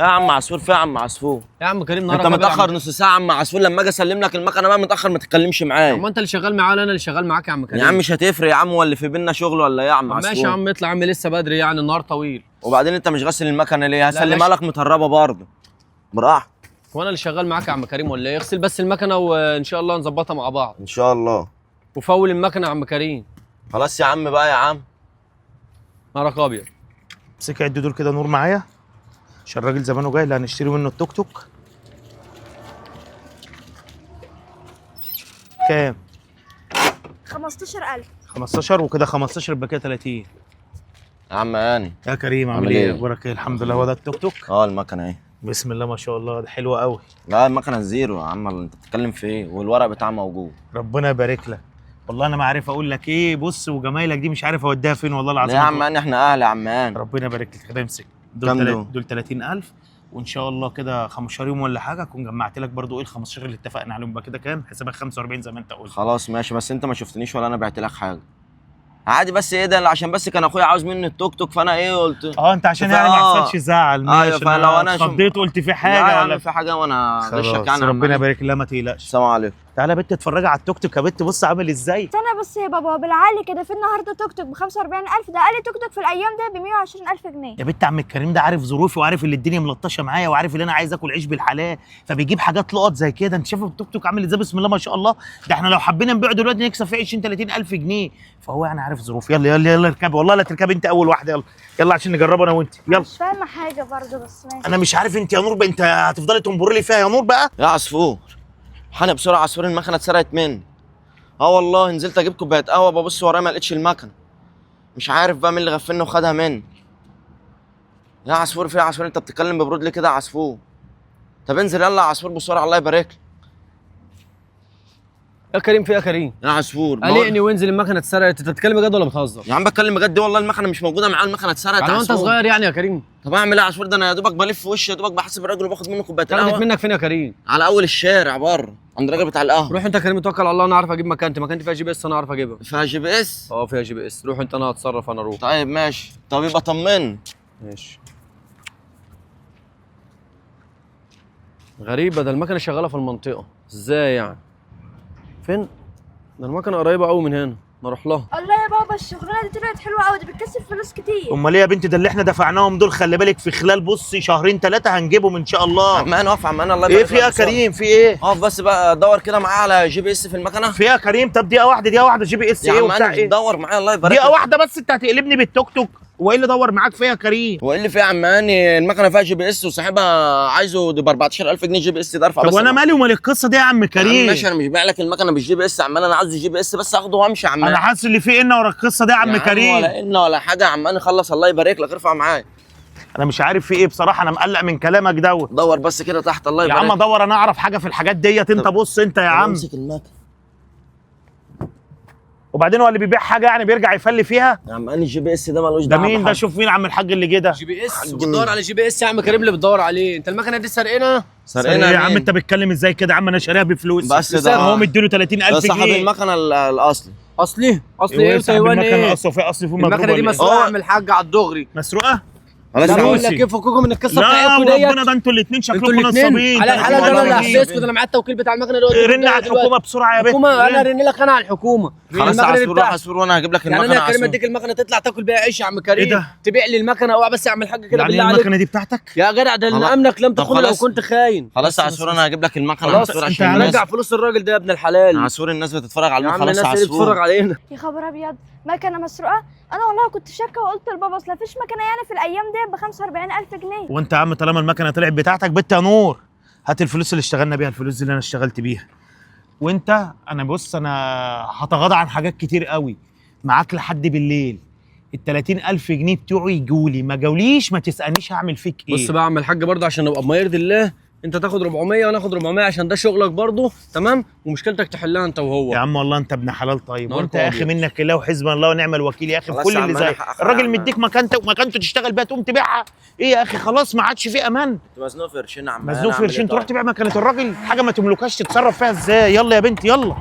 يا عم عصفور، في يا عم عصفور. يا عم كريم انت متاخر نص ساعه يا عم عصفور، لما اجي اسلم لك المكنه بقى متاخر، ما تتكلمش معايا. طب ما انت اللي شغال معاه ولا انا اللي شغال معاك يا عم كريم؟ يا عم مش هتفرق يا عم، ولا في بينا شغل ولا ايه يا عم عصفور؟ ماشي يا عم اطلع يا عم، لسه بدري يعني، النهار طويل. وبعدين انت مش غسل المكنه ليه؟ هسلمها ماشي. لك متهربه برضه براحتك. وانا اللي شغال معاك يا عم كريم ولا ايه؟ اغسل بس المكنه وان شاء الله نظبطها مع بعض. ان شاء الله. وفول المكنه يا عم كريم. خلاص يا عم بقى يا عم. نارك ابيض. امسك عد دول كده نور معايا عشان الراجل زمانه جاي اللي هنشتري منه التوك توك. كام؟ 15,000. 15 وكده 15 يبقى كده 30. يا عم هاني يا كريم عامل عامل ايه؟ ايه؟ اخبارك ايه؟ الحمد لله. هو ده التوك توك؟ المكنه اهي. بسم الله ما شاء الله، ده حلو قوي. لا المكنه الزيرو يا عم، انت بتتكلم في ايه؟ والورق بتاعها موجود. ربنا يبارك لك. والله انا ما عارف اقول لك ايه، بص وجمايلك دي مش عارف اوديها فين والله لا العظيم. يا عم هاني احنا اهل يا عم هاني. ربنا يبارك لك. كده امسك كام دول؟ دول 30,000 وان شاء الله كده 15 يوم ولا حاجه اكون جمعت لك برضو ايه ال 15 اللي اتفقنا عليهم. يبقى كده كام؟ حسابك 45 زي ما انت قلت. خلاص ماشي، بس انت ما شفتنيش ولا انا بعت لك حاجه. عادي، بس ايه ده عشان بس كان اخويا عاوز مني التوك توك، فانا ايه قلت انت عشان يعني ما يحصلش زعل. ماشي. ايوه، فلو انا اتخضيت قلت في لا حاجه يا عم ولا في حاجه وانا غشك يعني. ربنا يبارك. لا ما تقلقش. السلام عليكم. تعالى يا بنت اتفرجي على التوك توك يا بنت، بص عامل ازاي. استنى بس يا بابا، بالعالي كده في النهارده توك توك ب 45,000، ده اقل توك توك في الايام ده ب 120,000 جنيه. يا بنت عم الكريم ده عارف ظروفي وعارف اللي الدنيا ملطشه معايا وعارف اللي انا عايز اكل عيش بالحلال، فبيجيب حاجات لقط زي كده. انت شايف التوك توك عامل ازاي؟ بسم الله ما شاء الله. ده احنا لو حبينا نبيعه دلوقتي نكسب فيه 20 30,000 جنيه. فهو يعني عارف ظروفي. يلا يلا يلا اركبي، والله لا تركبي انت اول واحده. يلا يلا عشان نجربه انا وانت. يلا. مش فاهمه حاجه برضه بس ماشي. انا مش عارف انت يا نور بقى، انت هتفضلي تنبري لي فيها يا نور بقى. يا عصفور حنا بسرعه، عصفور المكنه اتسرقت مني. والله نزلت اجيب كوبايه قهوه، ببص ورايا ما لقيتش المكنه. مش عارف بقى مين اللي غفلني وخدها مني. يا عصفور في يا عصفور، انت بتتكلم ببرود ليه كده يا عصفور؟ طب انزل يلا يا عصفور بسرعه، الله يبارك لك. يا كريم في يا كريم؟ يا عصفور قلقني وانزل المكنه اتسرقت. انت بتتكلم بجد ولا بتهزر؟ يا عم بتكلم بجد والله، المكنه مش موجوده معايا، المكنه اتسرقت يعني يا انت عصفور. صغير يعني يا كريم؟ طب اعمل ايه يا عصفور؟ ده انا يا دوبك بلف في وشي، يا دوبك بحاسب الراجل وباخد منه كوبايه خدت القهوه. منك فين يا كريم؟ على اول الشارع بره عند الراجل بتاع القهوه. روح انت يا كريم توكل على الله، انا عارف اجيب مكانتي فيها جي بي اس، انا عارف اجيبها. فيها جي بي اس؟ فيها جي بي اس. روح انت، انا هتصرف، انا اروح. طيب ماشي، طب يبقى طمني. ماشي. غريبة، ده المكنة شغالة في المنطقة، ازاي يعني؟ فين؟ ده المكنة قريبة قوي من هنا، نروح لها. الله يا بابا، الشغلانه دي طلعت حلوه قوي، دي بتكسب فلوس كتير. امال ايه يا بنتي؟ ده اللي احنا دفعناهم دول خلي بالك في خلال بصي شهرين ثلاثه هنجيبهم ان شاء الله. عمان واقف عمان، الله ايه يبارك في ايه يا كريم؟ في ايه؟ اقف بس بقى دور كده معايا على جي بي اس في المكنه. في ايه يا كريم؟ طب دقيقه واحده جي بي اس يا ايه عم وبتاع انا ايه؟ دور معايا الله يبارك دقيقه لك. واحده بس، انت هتقلبني بالتوك توك. وايه اللي دور معاك فيها يا كريم؟ وايه اللي فيها يا عماني؟ المكنه فيها جي بي اس وصاحبها عايزه ب 14,000 جنيه جي بي اس، ده ارفع. طب بس وانا مالي ومال القصه دي يا عم يا عم كريم؟ ماشي، انا مش بايع لك المكنه بالجي بي اس يا عمان، انا عاوز الجي بي اس بس اخده وامشي يا عمان. انا حاسس ان في ان ورا القصه دي يا عم كريم. ولا ان ولا حاجه يا عمان، خلص الله يبارك لك، ارفع معايا. انا مش عارف في ايه بصراحه، انا مقلق من كلامك دوت. دور بس كده تحت الله يا يبارك. عم ادور، انا اعرف حاجه في الحاجات ديت. انت بص انت يا عم. امسك المكنه. وبعدين هو اللي بيبيع حاجه يعني بيرجع يفلي فيها؟ يا عم انا الجي بي اس ده ملوش ده دعوه مين ده؟ بحاجة. شوف مين عم الحاج اللي جه ده. جي بي اس؟ بتدور على جي بي اس يا عم كريم؟ اللي بتدور عليه انت المكنة دي سرقنا؟ سرقنا يا عم مين؟ انت بتتكلم ازاي كده يا عم؟ انا شاريها بفلوس بس ده هو مديله 30,000 ده جنيه. صاحب المكنه الاصلي. اصلي ايه وتايوان ايه؟ اصل في المكنة دي مسروقة يا عم الحاج على الدغري. مسروقه؟ خلاص لا يا بقول عم. لك ايه، فكوكوا من القصة لا بتاعتكم ديت. وربنا ده انتوا الاثنين انتوا شكلكم الاثنين نصابين. على الحلال ده، انا اللي والله. هحسسكوا، ده انا معايا التوكيل بتاع المكنة دلوقتي. رن على الحكومه بسرعه يا بنت. الحكومة؟ انا رن لك انا على الحكومة. خلاص يا المكنة دي عصفور، روح بتاعتي. عصفور وانا هجيب لك يعني المكنه. انا يا كريم عصفور. اديك المكنة تطلع تاكل بيها عيش يا عم كريم؟ ايه ده؟ تبيع لي المكنة؟ اوعى بس اعمل حاجة كده يعني بالله ايه عليك. المكنه دي بتاعتك؟ يا جدع ده اللي خلاص. امنك لم طب تخون لو خلاص. كنت خاين. خلاص يا عصفور انا هجيب لك المكنه. خلاص عصفور انت عشان عامل- رجع فلوس الراجل ده يا ابن الحلال. عصفور الناس بتتفرج على يا عم خلاص يا الناس اللي بتتفرج عصفور. علينا. يا خبر ابيض، مكنه مسروقه؟ انا والله كنت شاكه وقلت لبابا اصل مفيش مكنه يعني في الايام دي ب 45,000 جنيه. وانت يا عم طالما المكنه طلعت بتاعتك بنت يا نور، هات الفلوس اللي اشتغلنا بيها، الفلوس دي اللي انا اشتغلت بيها. وانت انا بص، انا هتغاضى عن حاجات كتير قوي معاك لحد بالليل. ال 30,000 جنيه بتوعي يجولي، ما جوليش ما تسالنيش هعمل فيك ايه. بص بقى يا عم الحاج برضه، عشان نبقى بما يرضي الله، انت تاخد 400 وانا اخد 400 عشان ده شغلك برضه، تمام؟ ومشكلتك تحلها انت وهو. يا عم والله انت ابن حلال طيب، نار وانت يا اخي أبيض. منك الله وحزبنا الله ونعم الوكيل يا اخي في خلاص كل يا اللي عم، أنا زي حقك يا الراجل عم. مديك مكانته تشتغل بيها تقوم تبيعها. ايه يا اخي خلاص ما عادش في امان. كنت مزنوق في قرشين يا عم. مزنوق في قرشين تروح تبيع مكنه الراجل؟ حاجه ما تملكهاش تتصرف فيها ازاي؟ يلا يا بنتي يلا.